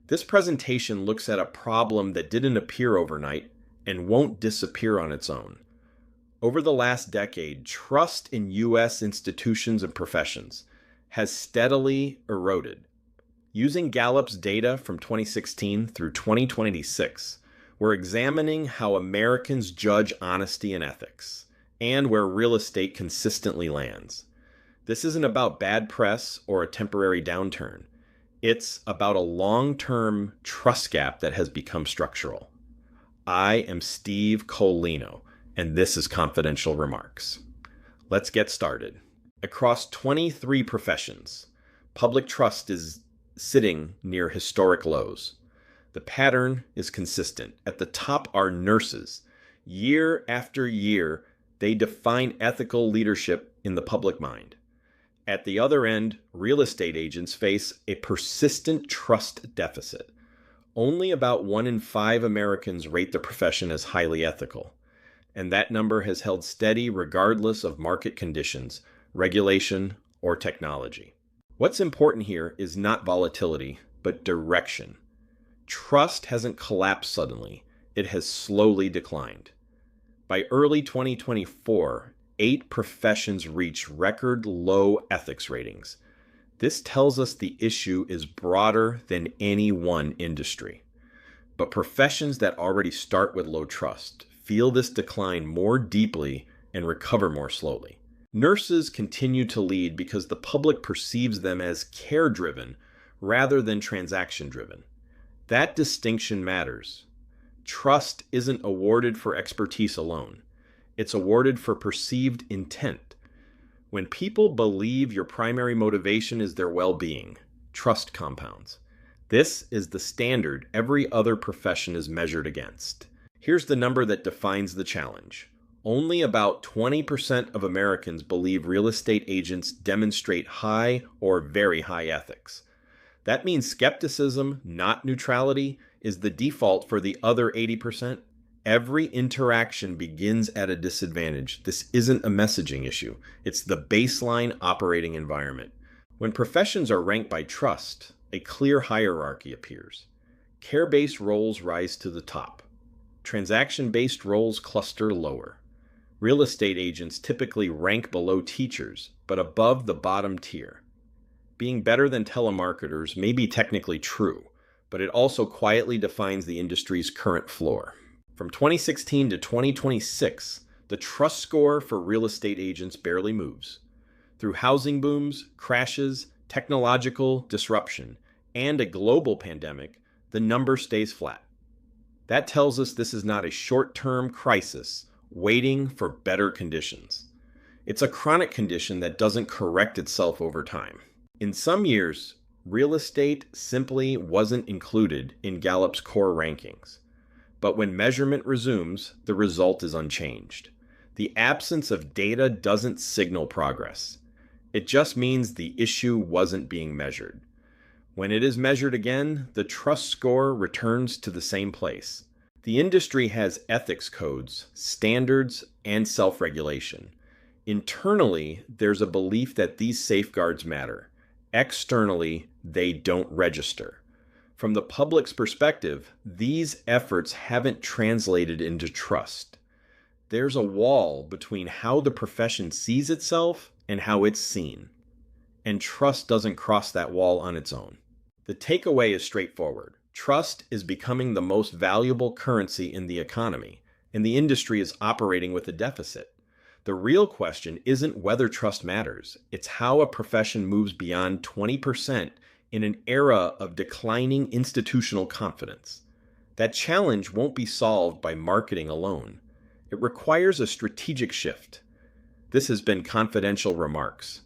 This presentation looks at a problem that didn't appear overnight and won't disappear on its own. Over the last decade, trust in U.S. institutions and professions has steadily eroded. Using Gallup's data from 2016 through 2026, we're examining how Americans judge honesty and ethics, and where real estate consistently lands. This isn't about bad press or a temporary downturn. It's about a long-term trust gap that has become structural. I am Steve Colino, and this is Confidential Remarks. Let's get started. Across 23 professions, public trust is sitting near historic lows. The pattern is consistent. At the top are nurses. Year after year, they define ethical leadership in the public mind. At the other end, real estate agents face a persistent trust deficit. Only about 1 in 5 Americans rate the profession as highly ethical, and that number has held steady regardless of market conditions, regulation, or technology. What's important here is not volatility, but direction. Trust hasn't collapsed suddenly. It has slowly declined. By early 2024, 8 professions reached record low ethics ratings. This tells us the issue is broader than any one industry. But professions that already start with low trust feel this decline more deeply and recover more slowly. Nurses continue to lead because the public perceives them as care-driven rather than transaction-driven. That distinction matters. Trust isn't awarded for expertise alone. It's awarded for perceived intent. When people believe your primary motivation is their well-being, trust compounds. This is the standard every other profession is measured against. Here's the number that defines the challenge. Only about 20% of Americans believe real estate agents demonstrate high or very high ethics. That means skepticism, not neutrality, is the default for the other 80%. Every interaction begins at a disadvantage. This isn't a messaging issue. It's the baseline operating environment. When professions are ranked by trust, a clear hierarchy appears. Care-based roles rise to the top. Transaction-based roles cluster lower. Real estate agents typically rank below teachers, but above the bottom tier. Being better than telemarketers may be technically true, but it also quietly defines the industry's current floor. From 2016 to 2026, the trust score for real estate agents barely moves. Through housing booms, crashes, technological disruption, and a global pandemic, the number stays flat. That tells us this is not a short-term crisis waiting for better conditions. It's a chronic condition that doesn't correct itself over time. In some years, real estate simply wasn't included in Gallup's core rankings. But when measurement resumes, the result is unchanged. The absence of data doesn't signal progress. It just means the issue wasn't being measured. When it is measured again, the trust score returns to the same place. The industry has ethics codes, standards, and self-regulation. Internally, there's a belief that these safeguards matter. Externally, they don't register. From the public's perspective, these efforts haven't translated into trust. There's a wall between how the profession sees itself and how it's seen. And trust doesn't cross that wall on its own. The takeaway is straightforward. Trust is becoming the most valuable currency in the economy, and the industry is operating with a deficit. The real question isn't whether trust matters. It's how a profession moves beyond 20% in an era of declining institutional confidence. That challenge won't be solved by marketing alone. It requires a strategic shift. This has been Confidential Remarks.